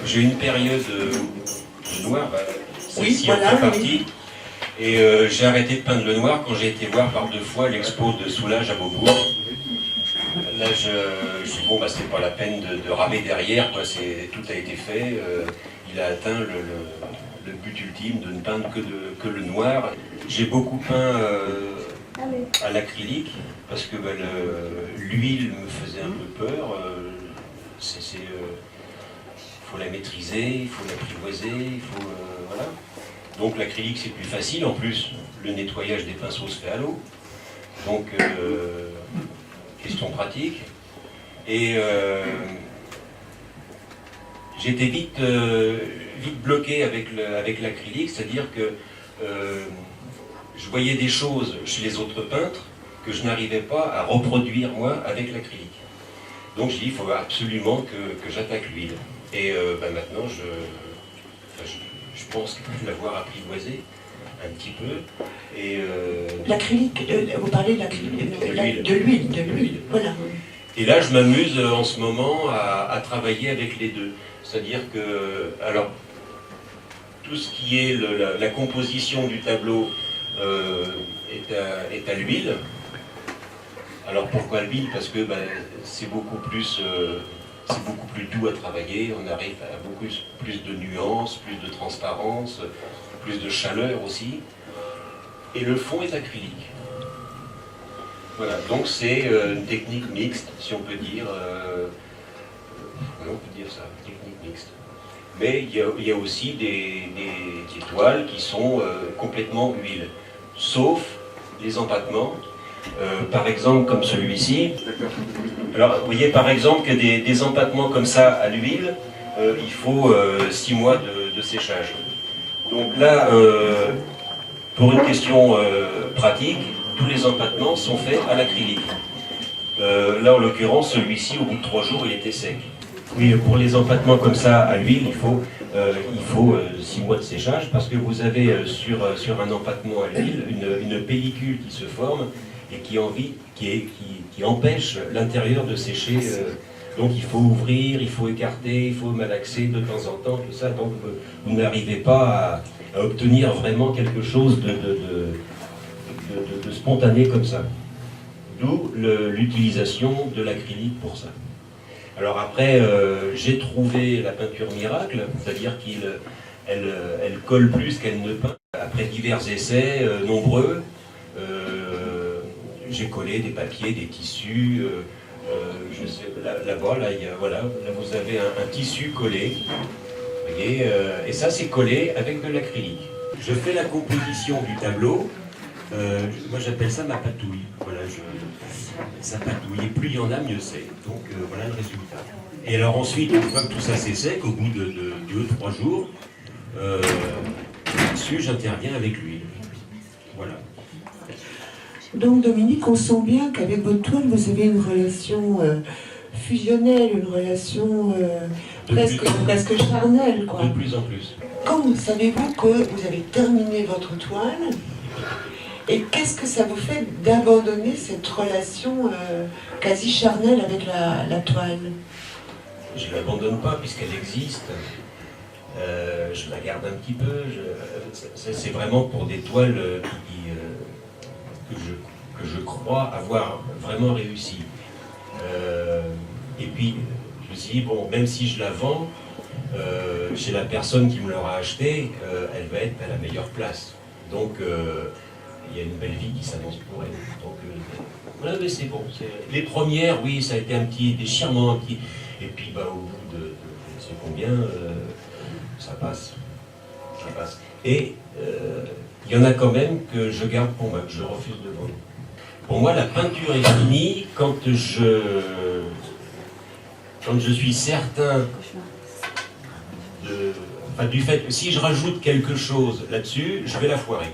j'ai eu une période noire, celle-ci voilà, en fait partie, et j'ai arrêté de peindre le noir quand j'ai été voir par 2 fois l'expo de Soulages à Beaubourg. Là, je suis bon, c'est pas la peine de ramer derrière, quoi. Tout a été fait. Il a atteint le but ultime de ne peindre que le noir. J'ai beaucoup peint à l'acrylique parce que l'huile me faisait un peu peur. Faut la maîtriser, il faut l'apprivoiser, voilà. Donc l'acrylique c'est plus facile. En plus, le nettoyage des pinceaux se fait à l'eau. Donc question pratique. Et j'étais vite bloqué avec l'acrylique, c'est-à-dire que je voyais des choses chez les autres peintres que je n'arrivais pas à reproduire moi avec l'acrylique. Donc j'ai dit il faut absolument que j'attaque l'huile. Et maintenant je pense l'avoir apprivoisé un petit peu. Et l'acrylique, vous parlez de l'acrylique, de l'huile, voilà. Et là, je m'amuse en ce moment à travailler avec les deux. C'est-à-dire que, alors, tout ce qui est la composition du tableau est à l'huile. Alors pourquoi l'huile? Parce que c'est beaucoup plus doux à travailler. On arrive à beaucoup plus de nuances, plus de transparence, plus de chaleur aussi. Et le fond est acrylique. Voilà, donc c'est une technique mixte, si on peut dire. On peut dire ça, technique mixte. Mais il y a aussi des toiles qui sont complètement huile, sauf les empattements. Par exemple, comme celui-ci. Alors, vous voyez par exemple que des empattements comme ça à l'huile, il faut 6 mois de séchage. Donc là, pour une question pratique, tous les empattements sont faits à l'acrylique. Là, en l'occurrence, celui-ci, au bout de 3 jours, il était sec. Oui, pour les empattements comme ça à l'huile, il faut 6 mois de séchage, parce que vous avez sur un empattement à l'huile une pellicule qui se forme et qui empêche l'intérieur de sécher. Donc il faut ouvrir, il faut écarter, il faut malaxer de temps en temps, tout ça. Donc vous n'arrivez pas à obtenir vraiment quelque chose de spontané comme ça. D'où l'utilisation de l'acrylique pour ça. Alors après, j'ai trouvé la peinture miracle, c'est-à-dire qu'elle colle plus qu'elle ne peint. Après divers essais nombreux, j'ai collé des papiers, des tissus. Je sais, là, vous avez un tissu collé. Vous voyez, et ça, c'est collé avec de l'acrylique. Je fais la composition du tableau. Moi j'appelle ça ma patouille. Voilà, ça patouille. Et plus il y en a, mieux c'est. Donc voilà le résultat. Et alors ensuite, une fois que tout ça c'est sec, au bout de 2-3 jours, là-dessus j'interviens avec l'huile. Voilà. Donc Dominique, on sent bien qu'avec votre toile, vous avez une relation fusionnelle, une relation presque charnelle, quoi. De plus en plus. Quand savez-vous que vous avez terminé votre toile? Et qu'est-ce que ça vous fait d'abandonner cette relation quasi charnelle avec la toile? Je ne l'abandonne pas puisqu'elle existe. Je la garde un petit peu. C'est vraiment pour des toiles que je crois avoir vraiment réussi. Et puis, je me suis dit, bon, même si je la vends, chez la personne qui me l'aura acheté, elle va être à la meilleure place. Donc, il y a une belle vie qui s'annonce pour elle. Donc, voilà, mais c'est bon. Les premières, oui, ça a été un petit déchirement, et puis au bout de je ne sais combien, ça passe. Ça passe. Et il y en a quand même que je garde pour moi, que je refuse de vendre. Pour moi, la peinture est finie quand je suis certain du fait que si je rajoute quelque chose là-dessus, je vais la foirer.